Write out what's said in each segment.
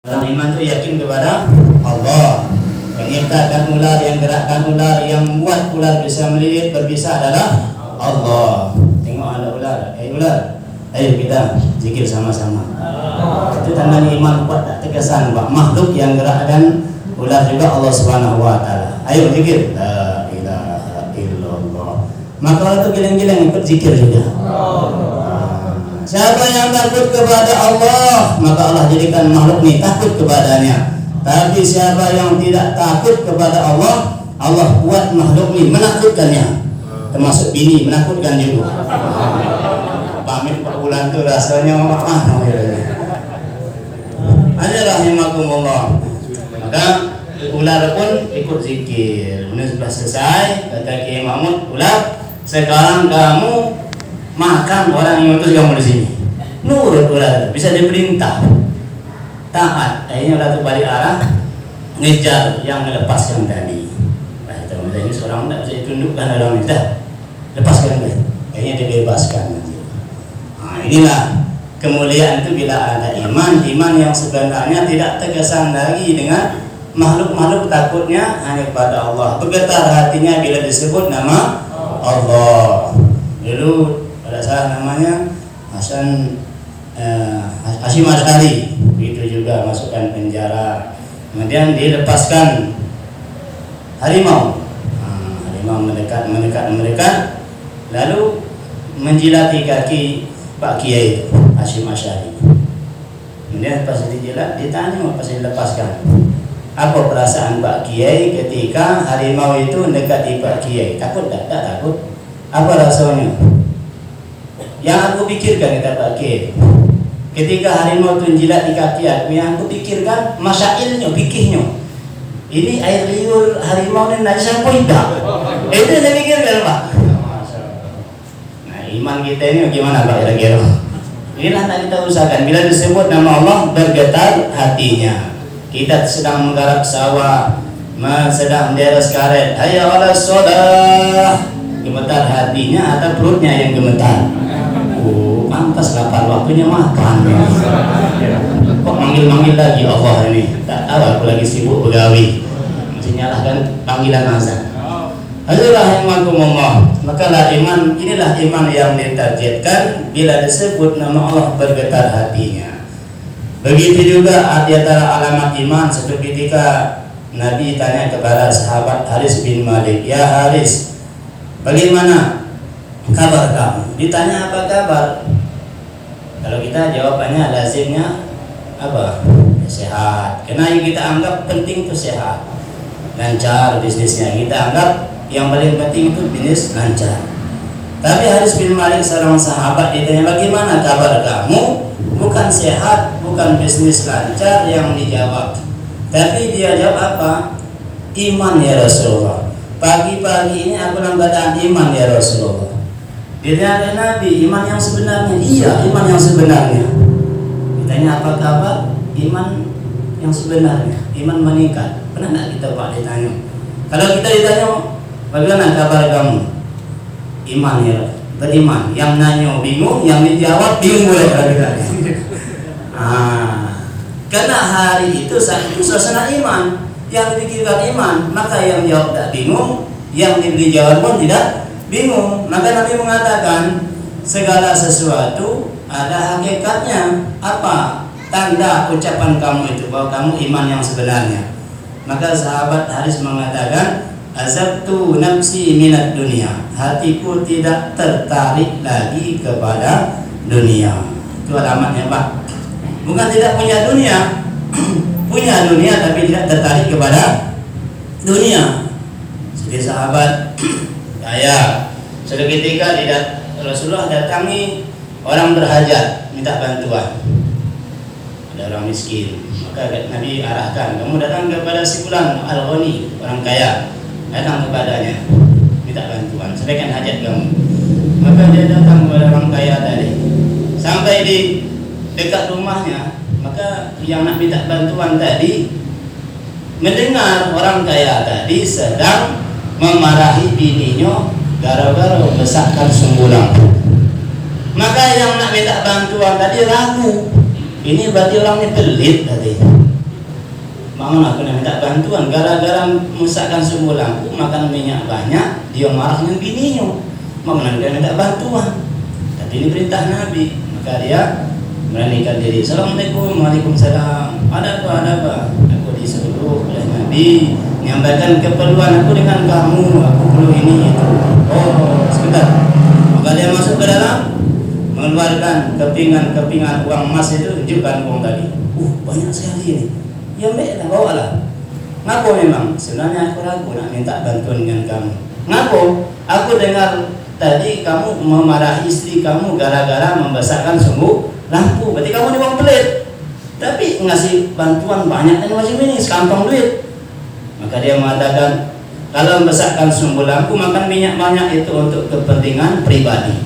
Orang iman itu yakin kepada Allah. Yang menciptakan ular, yang gerakkan ular, yang buat ular bisa melilit, berbisa adalah Allah. Tengok ada ular, ular. Ayo kita zikir sama-sama. Itu tandanya iman kuat, tak terkesan Pak. Makhluk yang gerakkan ular juga Allah Subhanahu wa taala. Ayo zikir. La ilaha illallah. Maka itu giling-giling ikut zikir juga. Siapa yang takut kepada Allah, maka Allah jadikan makhluk ini takut kepadanya. Tapi siapa yang tidak takut kepada Allah, Allah buat makhluk ini menakutkannya. Termasuk bini menakutkan juga. Pamit 4 bulan itu rasanya ada rahimakumullah. Maka ular pun ikut zikir. Ini sudah selesai. Kata Kiai Mahmud, ular, sekarang kamu makan orang yang utus kamu di sini. Nurut ular, bisa diperintah, taat. Akhirnya ular itu balik arah, ngejar yang melepaskan tadi. Nah, itu ini seorang tidak bisa ditundukkan dalam itu. Lepaskan dia, akhirnya dibebaskan. Nah, inilah kemuliaan itu bila ada iman yang sebenarnya tidak terkesan lagi dengan makhluk-makhluk, takutnya hanya kepada Allah. Bergetar hatinya bila disebut nama Allah. Dulu pada saat namanya Hasyim Asy'ari, itu juga masukkan penjara, kemudian dilepaskan harimau. Harimau mendekat, lalu menjilati kaki Pak Kiai Hasyim Asy'ari. Kemudian pas dijilat, ditanya pas dilepaskan, apa perasaan Pak Kiai ketika harimau itu mendekati Pak Kiai? Takut tak? Tak takut. Apa rasanya? Yang aku pikirkan, kata Pak Kiai, ketika harimau itu menjilat di kaki aku, yang aku pikirkan masyailnya, fikihnya. Ini air liur harimau ini najis apa tidak? Itu yang saya pikirkan, Pak. Nah, iman kita ini gimana Pak kira-kira? Inilah yang kita usahakan. Bila disebut nama Allah, bergetar hatinya. Kita sedang menggarap sawah, sedang menderes karet, hayya 'alas shalah, gemetar hatinya atau perutnya yang gemetar? Oh, pantas lapar, waktunya makan. Kok manggil-manggil lagi Allah ini? Tak tahu, aku lagi sibuk begawi. Mesti nyalahkan panggilan azan. Alhamdulillah. Maka iman, inilah iman yang ditargetkan bila disebut nama Allah bergetar hatinya. Begitu juga di antara alamat iman, seperti ketika Nabi tanya kepada sahabat Haris bin Malik, ya Haris, bagaimana kabar kamu? Ditanya apa kabar? Kalau kita jawabannya lazimnya apa? Sehat. Karena yang kita anggap penting itu sehat, lancar bisnisnya. Kita anggap yang paling penting itu bisnis lancar. Tapi Haris bin Malik seorang sahabat ditanya, bagaimana kabar kamu? Bukan sehat, bukan bisnis lancar yang dijawab, tapi dia jawab apa? Iman ya Rasulullah. Pagi-pagi ini aku nambahkan iman ya Rasulullah. Ditanya Nabi, iman yang sebenarnya? Iya, iman yang sebenarnya. Ditanya apa kabar? Iman yang sebenarnya, iman meningkat. Pernah nggak kita Pak ditanya? Kalau kita ditanya, bagaimana kabar kamu? Iman ya, beriman. Yang nanya bingung, yang dijawab bingung boleh kali-kali. Karena hari itu saat itu suasana iman, yang dipikirkan iman, maka yang jawab tak bingung, yang diberi jawab pun tidak bingung. Maka Nabi mengatakan segala sesuatu ada hakikatnya. Apa tanda ucapan kamu itu bahwa kamu iman yang sebenarnya? Maka sahabat Haris mengatakan, azabtu nafsi minat dunia, hatiku tidak tertarik lagi kepada dunia. Itu alamatnya Pak. Bukan tidak punya dunia, punya dunia tapi tidak tertarik kepada dunia. Seperti sahabat kaya, suatu ketika Rasulullah datangi orang berhajat minta bantuan, ada orang miskin. Maka Nabi arahkan, kamu datang kepada si fulan al-ghani, orang kaya, datang kepadanya minta bantuan, sampaikan hajat kamu. Maka dia datang kepada orang kaya tadi, sampai di dekat rumahnya. Maka yang nak minta bantuan tadi mendengar orang kaya tadi sedang memarahi bininya gara-gara besarkan sumbulang. Maka yang nak minta bantuan tadi ragu, ini berarti orang ini pelit tadi. Mana aku nak minta bantuan gara-gara mesakkan sumbu lampu makan minyak banyak, dia marah dengan bininya. Mana dia minta bantuan. Tapi ini perintah Nabi, maka dia beranikan diri. Assalamualaikum, waalaikumsalam. Ada apa? Aku disuruh oleh Nabi menyampaikan keperluan aku dengan kamu. Aku perlu ini itu. Oh, sebentar. Maka dia masuk ke dalam, mengeluarkan kepingan uang emas itu, tunjukkan uang tadi. Banyak sekali ini. Ya baiklah, bawalah. Ngapo memang? Sebenarnya aku ragu nak minta bantuan dengan kamu. Ngapo? Aku dengar tadi kamu memarahi istri kamu gara-gara membesarkan sumbu lampu. Berarti kamu ni orang pelit. Tapi ngasih bantuan banyak dan macam ini, sekantong duit. Maka dia mengatakan, kalau membesarkan sumbu lampu makan minyak banyak itu untuk kepentingan pribadi.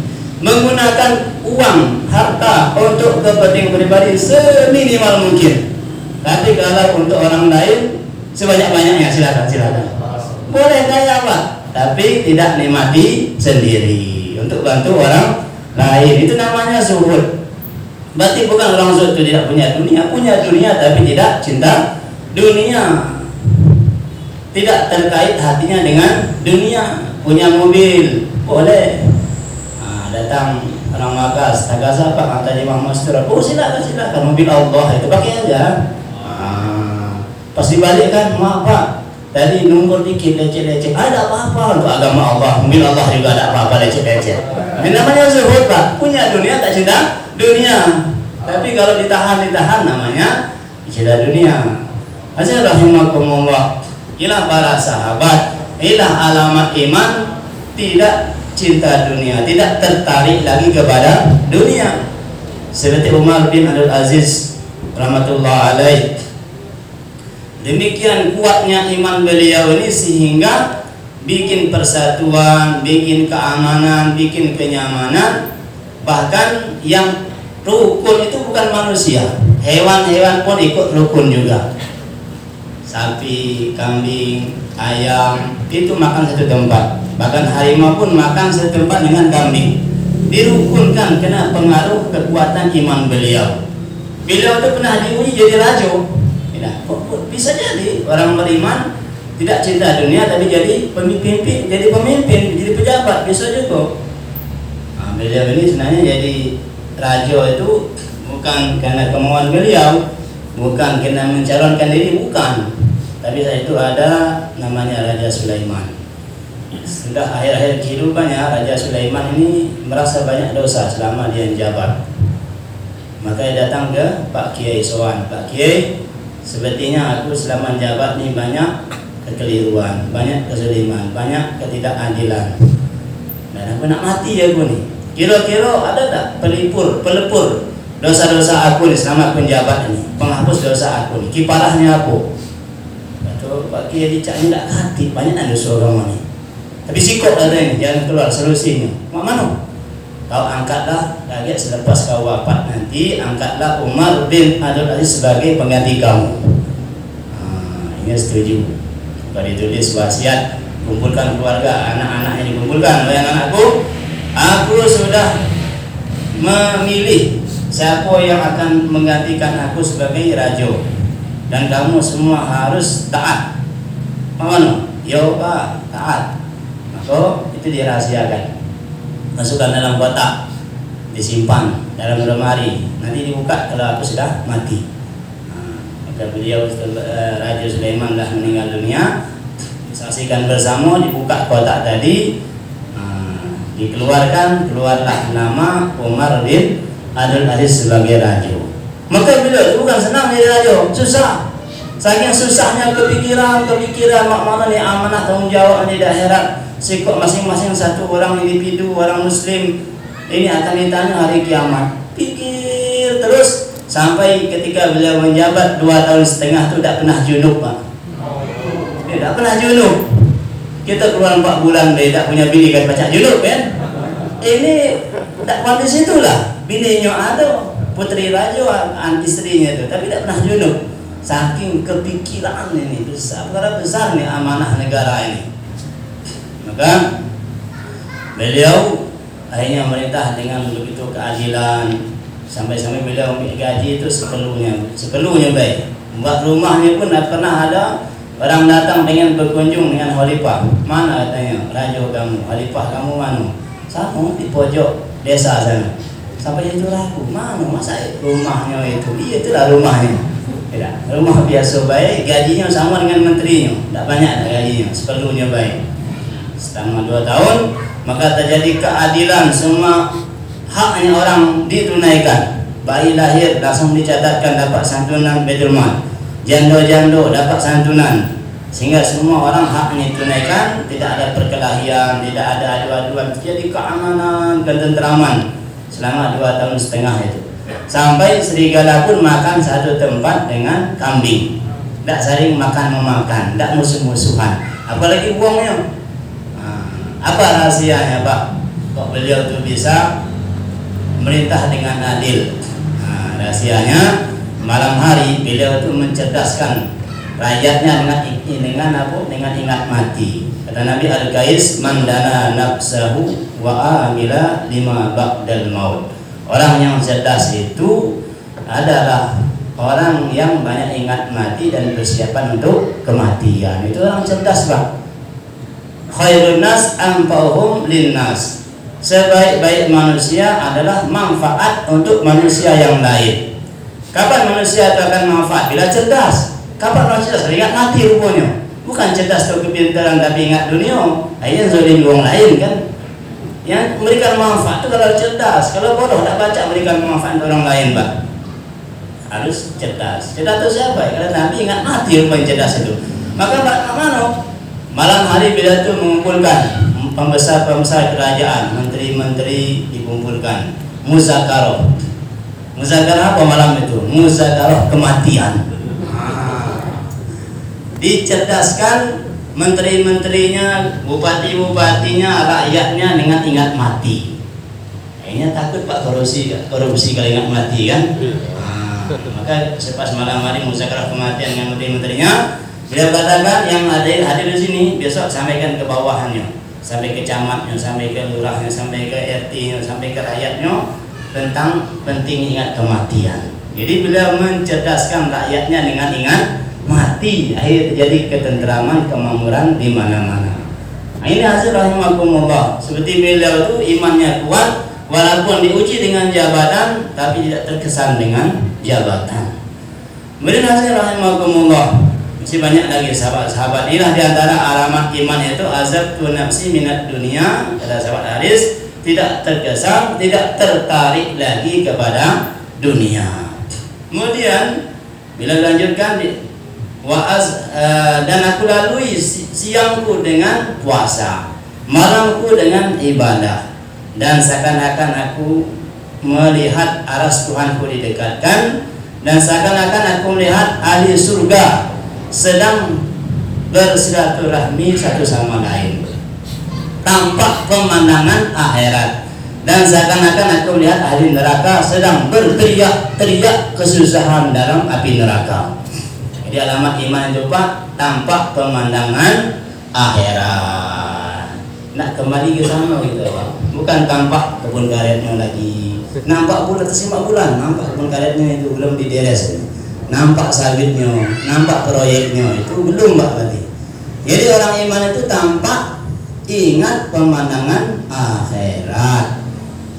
Menggunakan uang, harta untuk kepentingan pribadi seminimal mungkin. Tapi kalau untuk orang lain sebanyak-banyaknya, silakan. Boleh kaya apa? Tapi tidak nikmati sendiri untuk bantu orang lain. Itu namanya zuhud. Berarti bukan orang zuhud itu tidak punya dunia tapi tidak cinta dunia. Tidak terkait hatinya dengan dunia. Punya mobil, boleh. Datang orang Makas, Tagasa Pak, kata Imam Mastura. Oh silakan mobil Allah itu pakai aja. Pas dibalikkan, maaf Pak, tadi nunggu dikit lecet-lecet. Ada apa-apa untuk agama Allah, mobil Allah juga ada apa-apa lecet-lecet. Ini namanya zuhud Pak, punya dunia tak cinta dunia. Tapi kalau ditahan namanya cinta dunia. Azza rahimakumullah. Inilah para sahabat, inilah alamat iman, tidak cinta dunia, tidak tertarik lagi kepada dunia. Seperti Umar bin Abdul Aziz rahmatullah alaih. Demikian kuatnya iman beliau ini sehingga bikin persatuan, bikin keamanan, bikin kenyamanan. Bahkan yang rukun itu bukan manusia, hewan-hewan pun ikut rukun juga. Sapi, kambing, ayam itu makan satu tempat. Bahkan harimau pun makan satu tempat dengan kambing. Dirukunkan kena pengaruh kekuatan iman beliau. Beliau itu pernah diuji jadi raja. Bisa jadi orang beriman tidak cinta dunia tapi jadi pemimpin, jadi pejabat, bisa juga. Beliau ini sebenarnya jadi raja itu bukan karena kemauan beliau, bukan karena mencalonkan diri, bukan. Tapi saat itu ada namanya Raja Sulaiman. Sudah akhir-akhir kehidupannya Raja Sulaiman ini merasa banyak dosa selama dia menjabat. Maka dia datang ke Pak Kiai Sowan. Pak Kiai, sepertinya aku selama menjabat ini banyak kekeliruan, banyak kezaliman, banyak ketidakadilan. Dan aku nak mati aku nih. Kira-kira ada tak pelepur dosa-dosa aku nih selama penjabat ini, penghapus dosa aku nih, kiparahnya aku. Betul, Pak Kiai dicaknya tak hati, banyak dosa orang ini. Tapi sikap katanya, jangan keluar solusinya. Mak mana? Kau angkatlah lagi selepas kau wafat nanti, angkatlah Umar bin Abdul Aziz sebagai pengganti kamu. Ini setuju. Kalau ditulis wasiat, kumpulkan keluarga, anak-anak yang dikumpulkan. Oleh anakku, aku sudah memilih siapa yang akan menggantikan aku sebagai raja. Dan kamu semua harus taat. Mana? Yo Pak, taat. Maka itu dirahasiakan. Masukkan dalam kotak, disimpan dalam lemari, nanti dibuka kalau aku sudah mati. Maka beliau Raja Sulaiman dah meninggal dunia, disaksikan bersama, dibuka kotak tadi, dikeluarkan, keluarlah nama Umar bin Abdul Aziz sebagai raja. Maka beliau itu bukan senang jadi raja, susah. Saking susahnya kepikiran mak mana ni amanah tanggung jawab di akhirat. Sikap masing-masing satu orang individu, orang muslim ini akan ditanya hari kiamat. Pikir terus sampai ketika beliau menjabat 2,5 tahun itu tidak pernah junub Pak. Tidak pernah junub. Kita keluar 4 bulan tidak punya bini kan baca junub kan. Ini tak kuat di situlah. Bininya ada, putri raja, istrinya itu, tapi tidak pernah junub. Saking kepikiran ini besar, karena besar nih amanah negara ini. Maka beliau akhirnya merintah dengan begitu keadilan, Sampai-sampai beliau ambil gaji itu seperlunya baik. Buat rumahnya pun tak pernah ada orang datang pengen berkunjung dengan khalifah. Mana katanya, raja kamu, khalifah kamu mana? Sama di pojok desa sana. Sampai itu ragu, mana masa rumahnya itu? Iya, itulah rumahnya. Tidak, rumah biasa baik, gajinya sama dengan menterinya. Tak banyak gajinya, seperlunya baik. Selama 2 tahun, maka terjadi keadilan, semua haknya orang ditunaikan. Bayi lahir langsung dicatatkan dapat santunan Baitul Mal. Janda-janda dapat santunan. Sehingga semua orang haknya ditunaikan, tidak ada perkelahian, tidak ada adu-aduan. Jadi keamanan, ketentraman selama 2 tahun setengah itu. Sampai serigala pun makan satu tempat dengan kambing. Tidak saling makan-memakan, tidak musuh-musuhan. Apalagi buangnya. Apa rahasianya, Pak? Kok beliau itu bisa merintah dengan adil? Rahasianya, malam hari beliau itu mencerdaskan rakyatnya dengan ingat mati. Kata Nabi Al-Qais, man dana nafsahu wa amila lima ba'dal maut. Orang yang cerdas itu adalah orang yang banyak ingat mati dan persiapan untuk kematian. Itu orang cerdas, Pak. Khairun nas anfa'uhum linnas. Sebaik-baik manusia adalah manfaat untuk manusia yang lain. Kapan manusia itu akan manfaat? Bila cerdas. Kapan manusia cerdas? Ingat mati rupanya. Bukan cerdas untuk kepintaran tapi ingat dunia. Akhirnya zalim orang lain kan. Yang memberikan manfaat itu kalau cerdas. Kalau bodoh tak baca memberikan manfaat untuk orang lain, Pak. Harus cerdas. Cerdas itu siapa? Kalau Nabi ingat mati rupanya cerdas itu. Maka Pak Mano malam hari bila itu mengumpulkan pembesar-pembesar kerajaan, menteri-menteri dikumpulkan, muzakarah. Muzakarah apa malam itu? Muzakarah kematian. Dicerdaskan menteri-menterinya, bupati-bupatinya, rakyatnya dengan ingat mati. Kayaknya takut Pak korupsi kalau ingat mati kan? Maka sepas malam hari muzakarah kematian dengan menteri-menterinya, beliau katakan yang hadir di sini besok sampaikan ke bawahannya, sampai ke camatnya, sampai ke lurahnya, sampai ke RT-nya, sampai ke rakyatnya tentang penting ingat kematian. Jadi beliau mencerdaskan rakyatnya dengan ingat mati. Akhirnya terjadi ketentraman, kemakmuran di mana-mana. Nah, ini hasil rahimakumullah. Seperti beliau itu imannya kuat, walaupun diuji dengan jabatan, tapi tidak terkesan dengan jabatan. Kemudian hasil rahimakumullah. Masih banyak lagi sahabat-sahabat. Inilah diantara alamat iman itu azabtu nafsi minat dunia. Kata sahabat Haris, tidak terkesan, tidak tertarik lagi kepada dunia. Kemudian bila lanjutkan dan aku lalui siangku dengan puasa, malamku dengan ibadah, dan seakan-akan aku melihat aras Tuhanku didekatkan, dan seakan-akan aku melihat ahli surga sedang bersilaturahmi satu sama lain. Tampak pemandangan akhirat, dan seakan-akan aku melihat ahli neraka sedang berteriak-teriak kesusahan dalam api neraka. Jadi alamat iman itu Pak, tampak pemandangan akhirat. Nak kembali ke sana gitu Pak. Bukan tampak kebun karetnya lagi. Nampak bulan tersimak bulan, nampak kebun karetnya itu belum dideres. Nampak sawitnya, nampak proyeknya itu belum Pak berarti. Jadi orang iman itu tampak ingat pemandangan akhirat.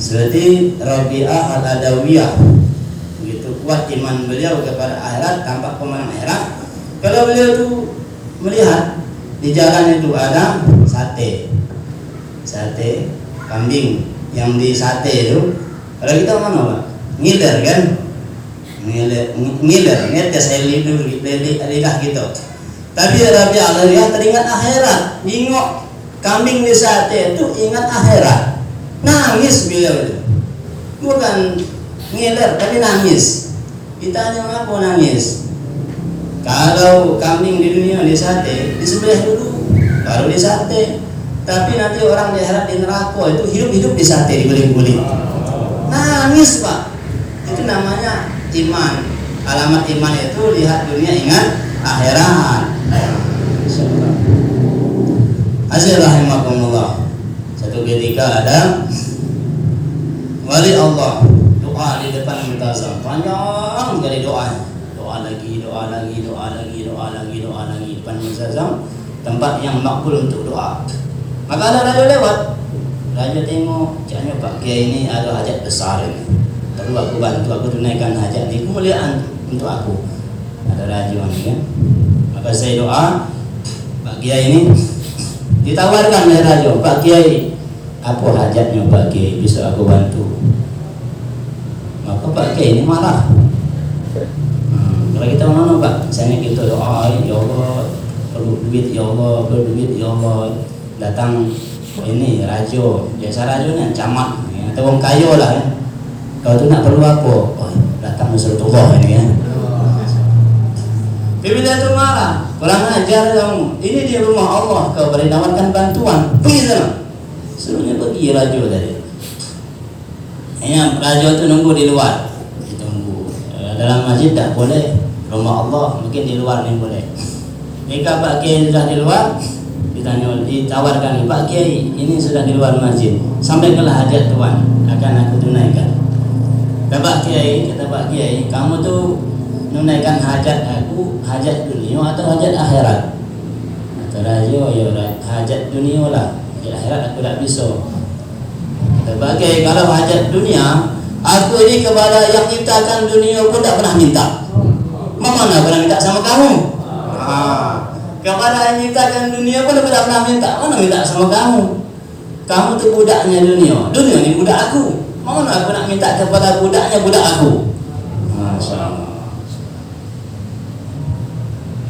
Seperti Rabi'ah Al-Adawiyah, begitu kuat iman beliau kepada akhirat, tampak pemandangan akhirat. Kalau beliau itu melihat di jalan itu ada sate kambing yang di sate itu. Kalau kita mana Pak? Ngiler kan? Ngiler saya lidah gitu. Tapi Rabi Allah teringat akhirat, nengok kambing di sate itu ingat akhirat, nangis beliau itu. Bukan ngiler tapi nangis. Ditanya apa nangis? Kalau kambing di dunia di sate, disembelih dulu, baru di sate. Tapi nanti orang di akhirat di neraka itu hidup-hidup di sate, diguling-guling. Nangis Pak. Itu namanya iman. Alamat iman itu lihat dunia ingat akhirat. Hasil rahimakumullah. Satu ketika ada wali Allah, doa di di depan multazam, panjang sekali doa. Doa lagi depan multazam, tempat yang makbul untuk doa. Maka ada raja lewat. Raja tengok, jangan Pak Kiai ini ada hajat besar ini. Perlu aku bantu, aku tunaikan hajat ini, kemuliaan untuk aku. Ada raja ini kan. Maka saya doa, Pak Kiai ini ditawarkan oleh raja, Pak Kiai, apa hajatnya Pak Kiai, bisa aku bantu. Maka Pak Kiai ini marah. Kalau kita mana Pak, misalnya kita doa, ya Allah, perlu duit ya Allah, datang ini rajo, biasa rajo ni camat, atau orang kaya lah kan. Kau tu nak perlu apa? Oh, datang Rasulullah ini ya. Bila tu marah, kurang ajar kamu. Ini di rumah Allah, kau boleh nawarkan bantuan. Pergi sana. Suruhnya pergi rajo tadi. Rajo tu nunggu di luar. Tunggu. Dalam masjid tak boleh. Rumah Allah mungkin di luar ni boleh. Jika Pak Kiai sudah di luar, ditawarkan, Pak Kiai ini sudah di luar masjid, sampaikanlah hajat Tuhan, akan aku tunaikan. Kata Pak Kiai, kamu tu menunaikan hajat aku, hajat dunia atau hajat akhirat? Kata raja, ya hajat dunia lah, hajat akhirat aku tak bisa. Kata Pak Kiai, kalau hajat dunia, aku ini kepada yang ciptakan dunia pun tak pernah minta. Mana pernah minta sama kamu? Kepada yang menciptakan dunia pun tidak pernah minta. Mana minta sama kamu? Kamu tu budaknya dunia. Dunia ni budak aku. Mana aku nak minta kepada budaknya budak aku? Masya Allah.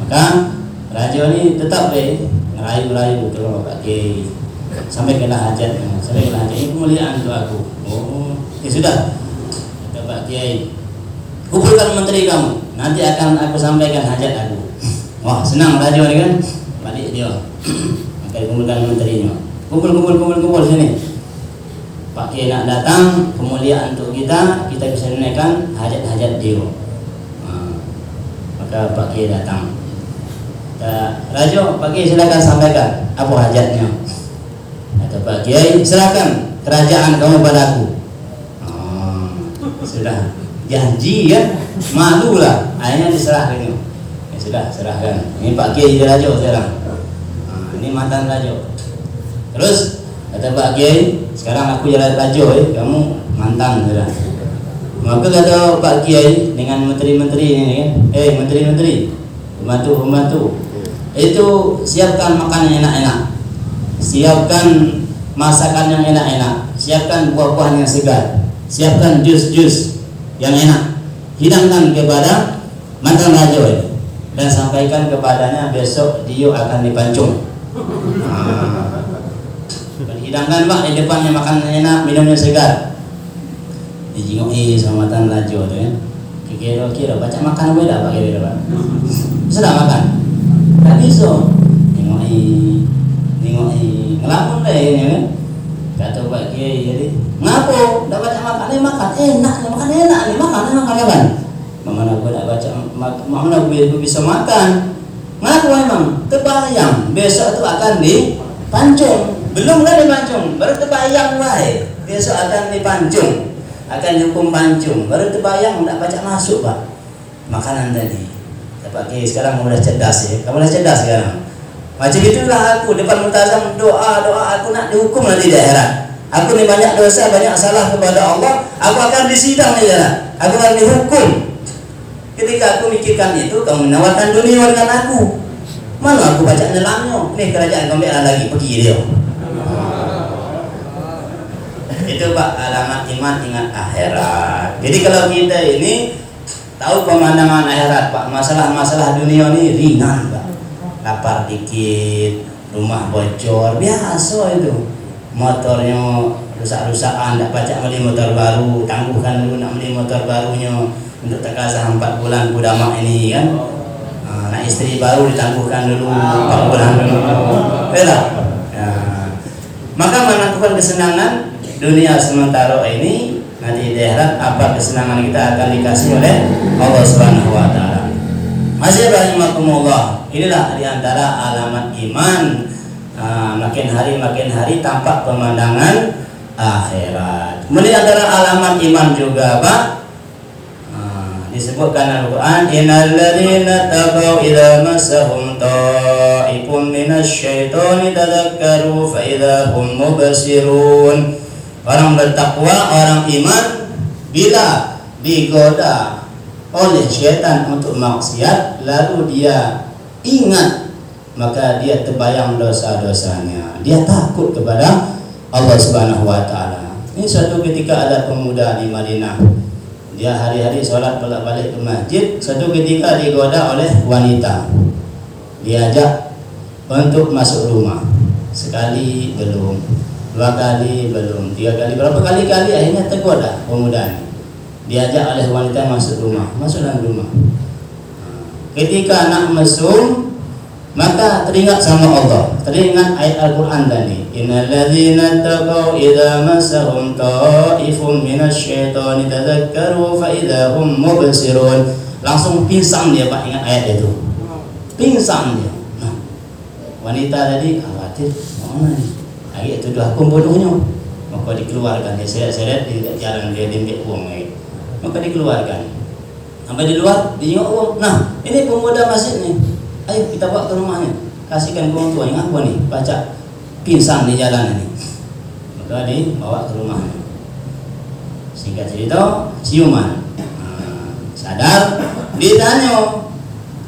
Maka raja ni tetap ngerayu-rayu kalau Pak Kiai, sampaikanlah hajatnya. Ini kemuliaan untuk aku. Oh, ya sudah. Kata Pak Kiai, kumpulkan menteri kamu. Nanti akan aku sampaikan hajat aku. Wah, senang raja ni kan. Balik dia. Maka kumpulkan menterinya. Kumpul sini. Pak Kiai nak datang, kemuliaan untuk kita bisa tunaikan hajat-hajat dia. Maka Pak Kiai datang. Raja, Pak Kiai silakan sampaikan apa hajatnya. Kata Pak Kiai, silakan kerajaan kamu padaku. Sudah janji ya, malulah. Akhirnya diserahkan. Ya sudah, serahkan. Ini Pak Kiai jadi raja sekarang. Ini mantan raja. Terus kata Pak Kiai, sekarang aku jadi raja, kamu mantan sudah. Maka kata Pak Kiai dengan menteri-menteri ini kan, menteri-menteri, pembantu, itu siapkan makanan yang enak-enak, siapkan masakan yang enak-enak, siapkan buah-buahan yang segar, siapkan jus-jus yang enak, hidangkan kepada mantan raja ini, dan sampaikan kepadanya besok dia akan dipancung. Hidangkan Pak, di depannya makanan enak, minumnya segar. Dijingoki sama mantan raja tu ya. Kira-kira baca makan apa dah Pak kira Pak? Sudah makan? Tak bisa. Ningoki ngelamun deh ini kan. Kata Pak Kiai jadi, ngapo? Dah baca makan makan enak kan? Mana aku dah baca mana aku bisa makan? Ngapo memang? Terbayang besok tu akan dipancung. Belum lah dipancung, baru terbayang wae. Besok akan dipancung, akan dihukum pancung. Baru terbayang tak baca masuk Pak makanan tadi. Pak Kiai sekarang sudah cerdas ya. Kamu dah cerdas sekarang. Macam itulah aku depan multazam doa aku nak dihukum nanti di akhirat. Aku ni banyak dosa, banyak salah kepada Allah. Aku akan disidang di akhirat. Aku akan dihukum. Ketika aku mikirkan itu, kamu menawarkan dunia dengan aku. Mana aku baca nelamnya? Nih kerajaan kamu lagi pergi dia. Itu Pak alamat iman ingat akhirat. Jadi kalau kita ini tahu pemandangan akhirat Pak, masalah-masalah dunia ini ringan Pak. Lapar dikit, rumah bocor, biasa itu. Motornya rusak-rusakan, tak pacak beli motor baru, tangguhkan dulu nak beli motor barunya untuk terkasah 4 bulan budamak ini kan. Nak istri baru ditangguhkan dulu 4 bulan dulu. Betul? Maka menentukan kesenangan dunia sementara ini, nanti di akhirat apa kesenangan kita akan dikasih oleh Allah Subhanahu wa taala. Masih rahimakumullah. Inilah di antara alamat iman. Makin hari tampak pemandangan akhirat. Kemudian antara alamat iman juga Pak, Disebutkan Al-Quran, innal ladzina taqaw idza massahum ta'ifun minasyaitani tadhakkaru fa idza hum mubsirun. Orang bertakwa, orang iman, bila digoda oleh syaitan untuk maksiat, lalu dia ingat, maka dia terbayang dosa-dosanya. Dia takut kepada Allah Subhanahu wa taala. Ini suatu ketika ada pemuda di Madinah. Dia hari-hari sholat bolak-balik ke masjid. Suatu ketika digoda oleh wanita. Diajak untuk masuk rumah. Sekali belum, 2 kali belum, 3 kali, berapa kali-kali akhirnya tergoda pemuda ini. Diajak oleh wanita masuk rumah, masuk dalam rumah. Ketika nak mesum, maka teringat sama Allah, teringat ayat Al-Quran tadi. Innal ladzina taqaw idza massahum ta'ifun minasyaitani tadhakkaru fa idza hum mubsirun. Langsung pingsan dia Pak, ingat ayat itu. Pingsan dia. Nah, wanita tadi khawatir, mana ni? Ayat itu dah pembunuhnya. Maka dikeluarkan, dia seret-seret di jalan, dia diambil uang lagi. Maka dikeluarkan. Sampai di luar, dia tengok uang. Nah, ini pemuda masjid ni. Ayo kita bawa ke rumahnya, kasihkan ke orang tua. Ingat apa nih? Baca, pingsan di jalan ini. Maka dibawa ke rumahnya. Singkat cerita, siuman. Sadar, ditanya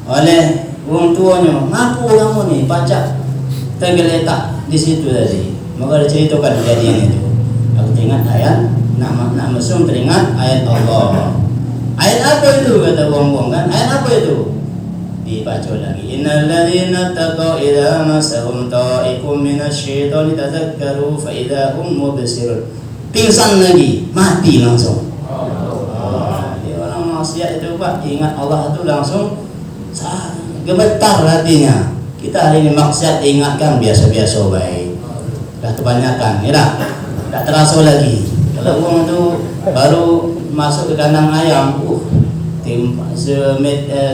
oleh orang tuanya, ngapu kamu nih? Baca, tergeletak di situ tadi. Maka diceritakan kejadian itu. Aku teringat ayat, nak mesum teringat ayat Allah. Ayat apa itu? Kata orang-orang kan? Ayat apa itu? Dibaca lagi. Innal ladzina taqaw idza massahum ta'ifun minasyaitani tadhakkaru fa idza hum mubsirun. Pingsan lagi, mati langsung. Dia orang maksiat itu Pak, ingat Allah itu langsung gemetar hatinya. Kita hari ini maksiat diingatkan biasa-biasa baik. Dah kebanyakan, ya dah. Tak terasa lagi. Kalau orang tu baru masuk ke kandang ayam,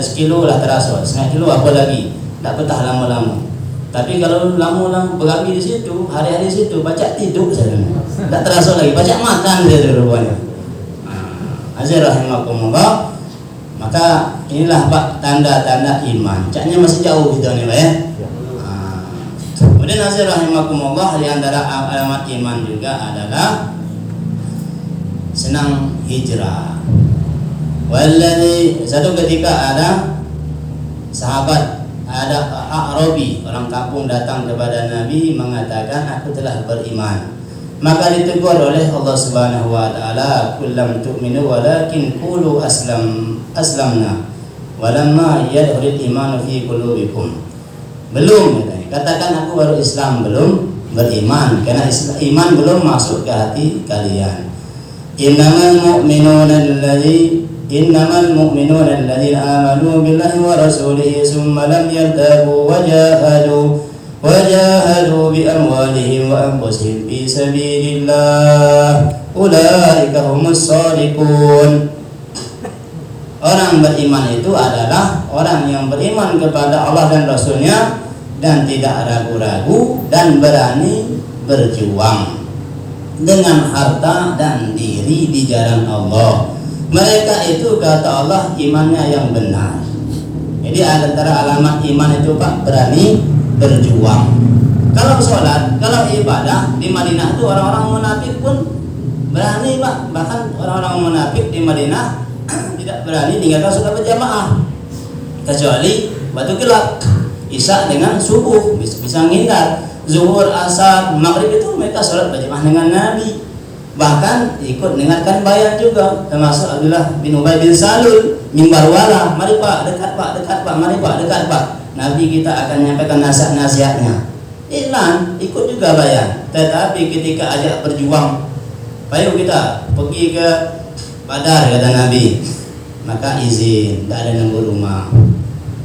sekilo lah terasa, setengah kilo apa lagi, tak betah lama-lama. Tapi kalau lama-lama berami di situ, hari-hari di situ, baca tidur saja, tak terasa lagi, baca makan saja rupanya. Azza rahimakumullah. Maka inilah Pak tanda-tanda iman. Caknya masih jauh kita ni Pak ya. Kemudian azza rahimakumullah, di antara alamat iman juga adalah senang hijrah. Walladzi, satu ketika ada sahabat, ada A'rabi, orang kampung datang kepada Nabi mengatakan, aku telah beriman. Maka ditegur oleh Allah Subhanahu wa taala, kullam tu'minu walakin qulu aslamna walamma yadkhulul imanu fi qulubikum. Belum, katakan aku baru Islam, belum beriman, karena iman belum masuk ke hati kalian. Innamal mu'minuna alladzina amanu billahi wa rasulihi summa lam yartabu wajahadu bi amwalihim wa anfusihim fi sabilillah ulaika humus shadiqun. Orang beriman itu adalah orang yang beriman kepada Allah dan Rasulnya dan tidak ragu-ragu dan berani berjuang dengan harta dan diri di jalan Allah. Mereka itu kata Allah imannya yang benar. Jadi antara alamat iman itu Pak, berani berjuang. Kalau sholat, kalau ibadah di Madinah itu orang-orang munafik pun berani Pak. Bahkan orang-orang munafik di Madinah tidak berani tinggalkan sholat berjamaah kecuali waktu gelap. Isya dengan subuh bisa menghindar. Zuhur, asar, maghrib itu mereka sholat berjamaah dengan Nabi. Bahkan ikut dengarkan bayan juga, termasuk Abdullah bin Ubay bin Salul, mimbar wala, mari Pak, dekat Pak, mari Pak, dekat Pak. Nabi kita akan menyampaikan nasihat-nasihatnya. Iklan, ikut juga bayan. Tetapi ketika ajak berjuang, ayo kita pergi ke Badar kata Nabi, maka izin, tak ada nunggu rumah.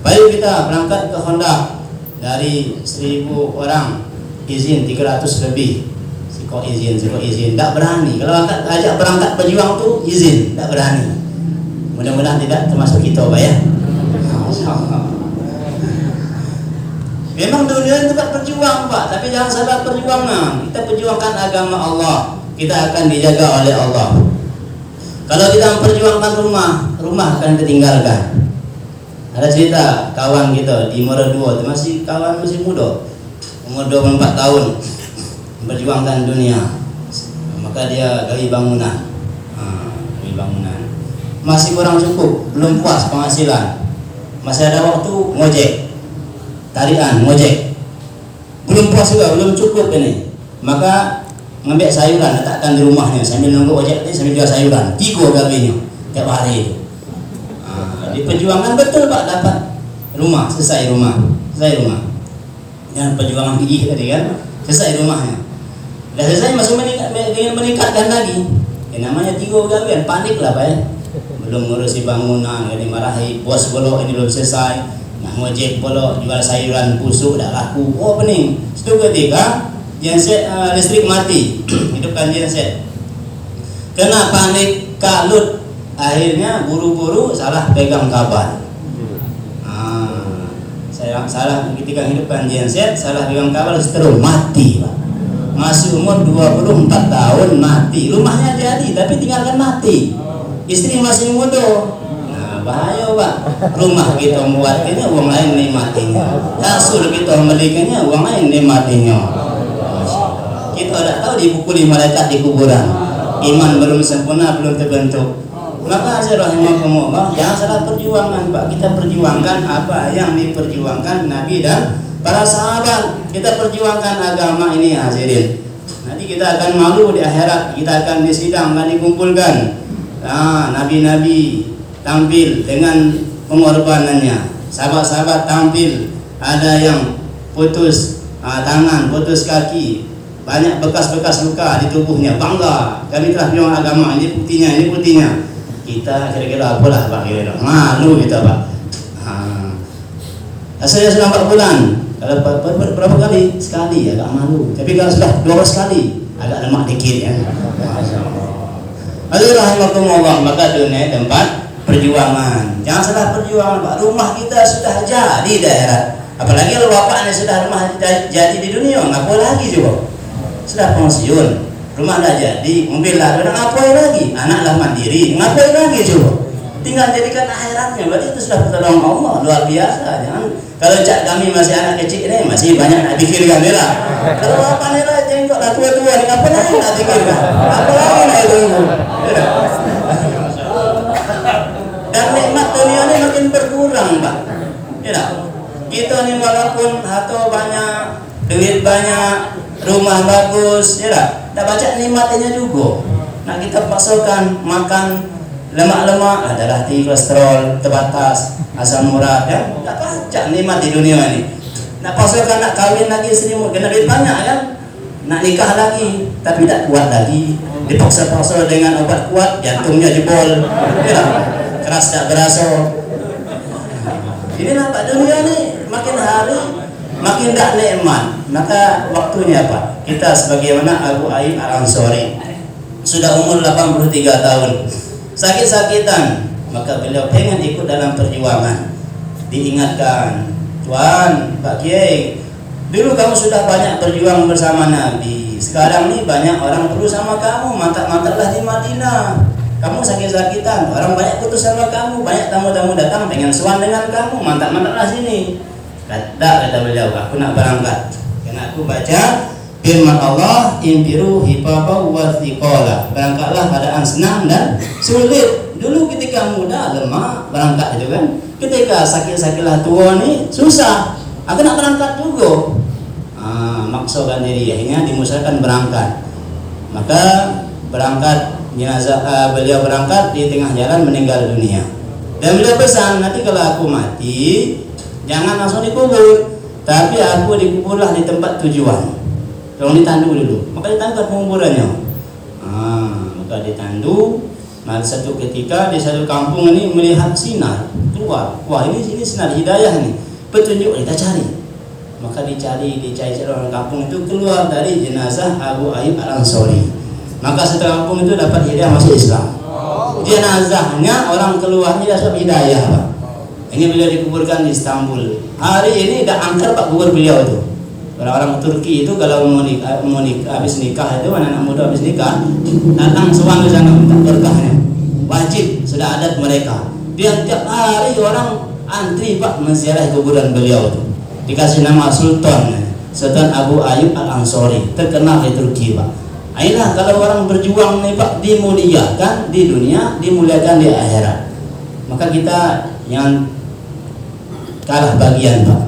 Ayo kita berangkat ke Honda dari 1000 orang, izin 300 lebih. Kok izin, tak berani. Kalau ajak berangkat berjuang tu izin, tak berani. Mudah-mudahan tidak termasuk kita Pak ya. Memang dunia itu tempat berjuang Pak, tapi jangan salah perjuangan. Kita perjuangkan agama Allah, kita akan dijaga oleh Allah. Kalau kita memperjuangkan rumah akan ketinggalkan. Ada cerita kawan kita di Mereduo, itu masih muda, umur 24 tahun, memperjuangkan dunia. Maka dia gali bangunan, masih kurang cukup, belum puas penghasilan, masih ada waktu ngojek, tarian ngojek, belum puas juga, belum cukup ini. Maka ngambil sayuran, letakkan di rumahnya sambil nunggu ojek ini, sambil jual sayuran, 3 gajinya tiap hari itu. Diperjuangkan betul Pak, dapat rumah, selesai rumah. Yang perjuangan gigih tadi kan, selesai rumahnya. Dah selesai masuk ingin meningkatkan lagi. Namanya 3 gajian, panik lah Pak ya. Belum ngurusi bangunan, dimarahi bos bolok ini belum selesai. Nak ngojek bolok, jual sayuran busuk dah laku. Oh pening. Itu ketika genset listrik mati, hidupkan genset. Kena panik kalut. Akhirnya buru-buru salah pegang kabel. Saya salah ketika hidupkan genset, salah pegang kabel terus mati Pak. Masih umur 24 tahun mati. Rumahnya jadi tapi tinggalkan mati. Istri masih muda. Nah, bahaya Pak. Rumah kita membuatnya, uang lain nikmatinya. Kasur kita membelikannya, uang lain nikmatinya. Kita tidak tahu dipukuli malaikat di kuburan. Iman belum sempurna, belum terbentuk. Maka rahimahumullah, jangan salah perjuangan Pak. Kita perjuangkan apa yang diperjuangkan Nabi dan para sahabat. Kita perjuangkan agama ini hadirin. Nanti kita akan malu di akhirat. Kita akan disidang, akan dikumpulkan. Nabi-nabi tampil dengan pengorbanannya. Sahabat-sahabat tampil, ada yang putus tangan, putus kaki, banyak bekas-bekas luka di tubuhnya. Bangga, kami telah berjuang agama. Ini buktinya. Kita kira-kira apalah Pak, kira-kira malu kita Pak. Saya sudah 4 bulan. Kalau berapa kali? Sekali agak malu. Tapi kalau sudah 12 kali agak lemak dikit ya. Rahimahumullah, maka dunia tempat perjuangan. Jangan salah perjuangan Pak. Rumah kita sudah jadi daerah. Apalagi kalau bapaknya sudah rumah jadi di dunia, ngapa lagi coba? Sudah pensiun. Rumah dah jadi, mobil lah, udah ngapain lagi? Anak lah mandiri, ngapain lagi coba? Tinggal jadikan akhiratnya, berarti itu sudah pertolongan Allah, luar biasa. Jangan, kalau cak kami masih anak kecil ini, masih banyak nak pikirkan lah. Kalau apa nih lah, jengkok lah tua-tua, ngapain lagi nak pikirkan? Apa lagi nak itu? Dan nikmat dunia ini makin berkurang Pak. Kita ni walaupun harta banyak, duit banyak, rumah bagus, tak baca nikmatnya juga. Nak kita paksakan makan lemak-lemak, adalah tinggi kolesterol terbatas, asam urat, ya. Tak baca nikmat di dunia ini. Nak paksakan nak kahwin lagi istri, kena duit banyak kan? Nak nikah lagi, tapi tak kuat lagi. Dipaksa-paksa dengan obat kuat, jantungnya jebol, keras tak berasa. Ini nampak dunia ni makin hari makin tak nikmat. Maka waktunya Pak, kita sebagaimana Abu Ayyub Al-Ansari sudah umur 83 tahun, sakit-sakitan, maka beliau pengen ikut dalam perjuangan. Diingatkan, Tuan, Pak Kiai, dulu kamu sudah banyak berjuang bersama Nabi. Sekarang nih banyak orang perlu sama kamu, mantap-mantaplah di Madinah. Kamu sakit-sakitan, orang banyak putus sama kamu, banyak tamu-tamu datang pengen sowan dengan kamu, mantap-mantaplah sini. Kata beliau, aku nak berangkat. Karena aku baca firman Allah, impiru hipapa wa thiqala. Berangkatlah keadaan senang dan sulit. Dulu ketika muda lemah berangkat itu kan. Ketika sakit-sakitlah tua ni susah. Aku nak berangkat juga. Maksudkan diri, akhirnya dimusahakan berangkat. Maka berangkat jenazah, beliau berangkat di tengah jalan meninggal dunia. Dan beliau pesan, nanti kalau aku mati jangan langsung dikubur, tapi aku dikuburlah di tempat tujuan. Tolong ditandu dulu. Maka ditandu penguburannya. Maka ditandu. Maka satu ketika di satu kampung ini melihat sinar keluar. Wah, ini sinar hidayah nih. Petunjuk kita cari. Maka dicari orang kampung itu keluar dari jenazah Abu Ayyub Al-Ansari. Maka satu kampung itu dapat hidayah masuk Islam. Jenazahnya orang keluarnya dapat hidayah Pak. Ini beliau dikuburkan di Istanbul. Hari ini dah angker Pak kubur beliau itu. Orang-orang Turki itu kalau mau habis nikah itu, anak-anak muda habis nikah datang sowan ke sana minta berkahnya. wajib, sudah adat mereka. Dia tiap hari orang antri Pak menziarahi kuburan beliau itu. Dikasih nama Sultan Abu Ayyub Al-Ansari, terkenal di Turki Pak. Ayolah kalau orang berjuang nih Pak, dimuliakan di dunia, dimuliakan di akhirat. Maka kita yang kalah bagian Pak.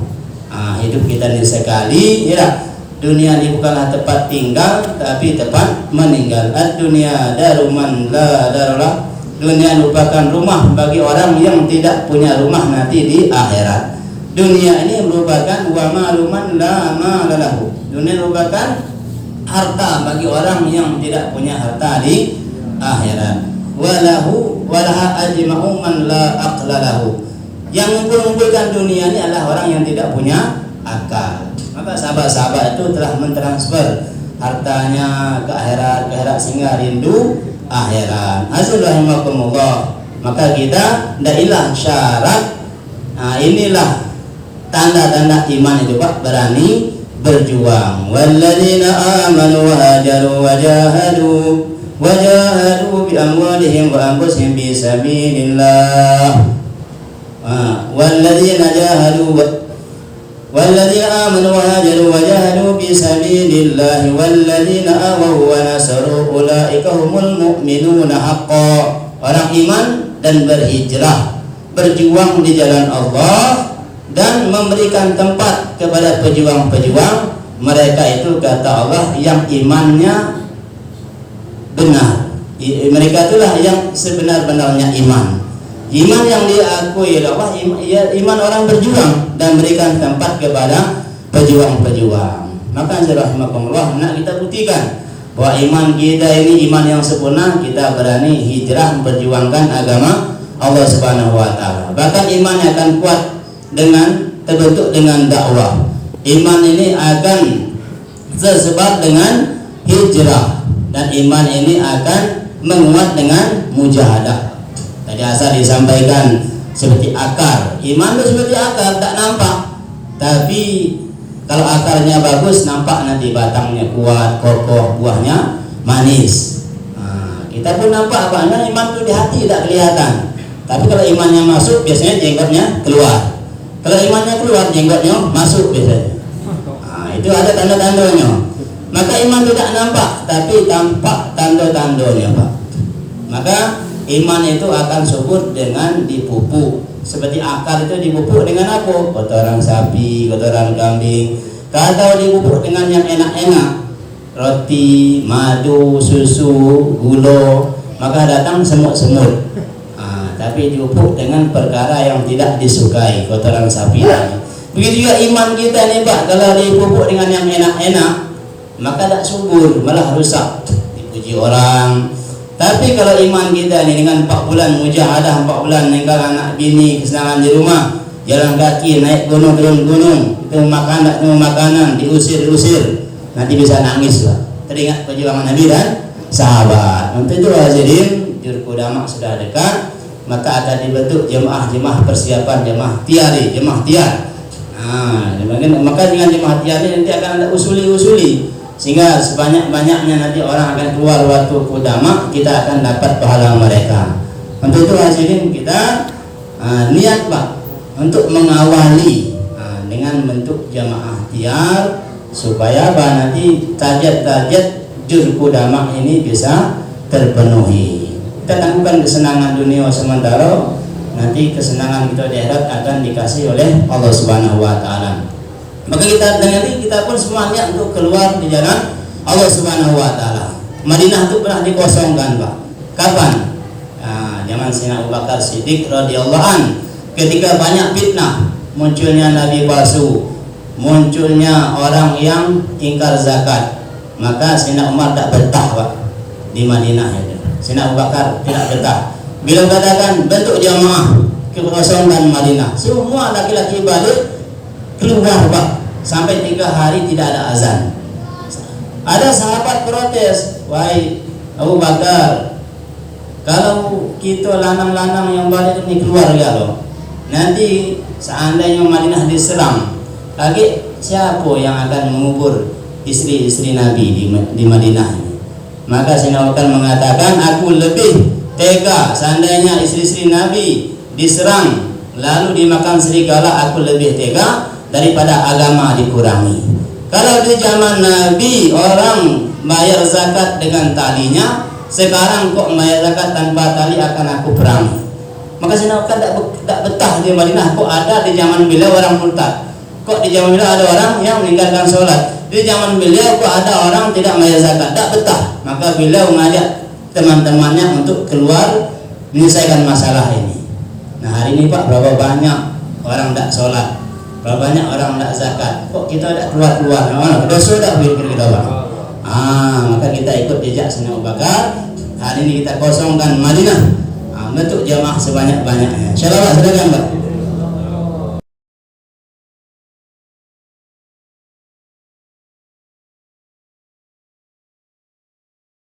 Hidup kita ini sekali, ya. Dunia ini bukanlah tempat tinggal, tapi tempat meninggal. Ad-dunya daruman la darulah. Dunia merupakan rumah bagi orang yang tidak punya rumah nanti di akhirat. Dunia ini merupakan wa maluman la malalahu. Dunia merupakan harta bagi orang yang tidak punya harta di akhirat. Walahu walaha ajma'u man la aqlalahu. Yang mengumpulkan dunia ini adalah orang yang tidak punya akal. Maka sahabat-sahabat itu telah mentransfer hartanya ke akhirat sehingga rindu akhirat. Azzallahimakumullah. Maka kita ndailah syarat. Inilah tanda-tanda iman itu Pak, berani berjuang. Walladzina amanu wa hajaru wa jahadu bi amwalihim wa anfusihim fi sabilillah. والذين آمنوا وهاجروا وجاهدوا في سبيل الله والذين آووا ونصروا أولئك هم المؤمنون حقا. Orang iman dan berhijrah, berjuang di jalan Allah dan memberikan tempat kepada pejuang-pejuang, mereka itu kata Allah yang imannya benar. Mereka itulah yang sebenar-benarnya iman. Iman yang diakui oleh Allah, iman orang berjuang dan berikan tempat kepada pejuang-pejuang. Maka rahimakumullah, nak kita buktikan bahwa iman kita ini iman yang sempurna. Kita berani hijrah memperjuangkan agama Allah Subhanahu wa taala. Bahkan iman akan kuat dengan terbentuk dengan dakwah. Iman ini akan tersebar dengan hijrah, dan iman ini akan menguat dengan mujahadah. Tadi asal disampaikan seperti akar. Iman itu seperti akar, tak nampak. Tapi kalau akarnya bagus, nampak nanti batangnya kuat, kokoh, buahnya manis. Kita pun nampak apanya iman itu di hati, tak kelihatan. Tapi kalau imannya masuk, biasanya jenggotnya keluar. Kalau imannya keluar, jenggotnya masuk biasanya. Itu ada tanda-tandanya. Maka iman tidak nampak, tapi tampak tanda-tandanya Pak. Maka iman itu akan subur dengan dipupuk. Seperti akar itu dipupuk dengan apa? Kotoran sapi, kotoran kambing. Kalau dipupuk dengan yang enak-enak, roti, madu, susu, gula, maka datang semut-semut. Tapi dipupuk dengan perkara yang tidak disukai, kotoran sapi tadi. Begitu juga iman kita nih Pak, kalau dipupuk dengan yang enak-enak, maka tak subur, malah rusak. Dipuji orang. Tapi kalau iman kita ini dengan 4 bulan mujahadah, 4 bulan ninggal anak bini, kesenangan di rumah, jalan kaki, naik gunung, turun gunung, itu makan, tak temu makanan, diusir, nanti bisa nangis lah. Teringat perjuangan Nabi dan sahabat. Untuk itu hadirin, Jurkudama sudah dekat, maka akan dibentuk jemaah persiapan, jemaah tiar. Maka dengan jemaah tiar ini nanti akan ada usuli, sehingga sebanyak-banyaknya nanti orang akan keluar waktu Kudama, kita akan dapat pahala mereka. Untuk itu hadirin, kita niat Pak untuk mengawali dengan bentuk jamaah tiar, supaya nanti target Jurkudama ini bisa terpenuhi. Kita tangguhkan kesenangan dunia sementara, nanti kesenangan kita di akhirat akan dikasih oleh Allah Subhanahu wa taala. Maka kita pun semua niat untuk keluar di jalan Allah Subhanahu wa taala. Madinah itu pernah dikosongkan Pak. Kapan? Zaman Sayyidina Abu Bakar Siddiq radhiyallahu an, ketika banyak fitnah, munculnya nabi palsu, munculnya orang yang ingkar zakat, maka Sayyidina Umar tak betah Pak di Madinah itu. Sayyidina Abu Bakar tidak betah. Bila katakan bentuk jamaah kekosongan Madinah, semua laki-laki balik keluar Pak, sampai 3 hari tidak ada azan. Ada sahabat protes, wahai Abu Bakar, kalau kita lanang-lanang yang balik ini keluar ya loh, nanti seandainya Madinah diserang lagi, siapa yang akan mengubur istri-istri Nabi di Madinah ini? Maka Sayyidina Abu Bakar mengatakan, aku lebih tega, seandainya istri-istri Nabi diserang lalu dimakan serigala, aku lebih tega daripada agama dikurangi. Kalau di zaman Nabi orang bayar zakat dengan talinya, sekarang kok bayar zakat tanpa tali, akan aku perangi. Maka saya kan tak betah di Madinah, kok ada di zaman beliau orang murtad, kok di zaman beliau ada orang yang meninggalkan sholat, di zaman beliau kok ada orang tidak bayar zakat, tak betah. Maka beliau mengajak teman-temannya untuk keluar menyelesaikan masalah ini. Nah hari ini Pak, berapa banyak orang tak sholat, berapa banyak orang tak zakat, kok kita tak keluar-keluar, dosa tak pikir kita Pak. Maka kita ikut jejak Sayyidina Abu Bakar. Hari ini kita kosongkan Madinah, bentuk jamaah sebanyak-banyaknya. Insyaallah, silakan Pak.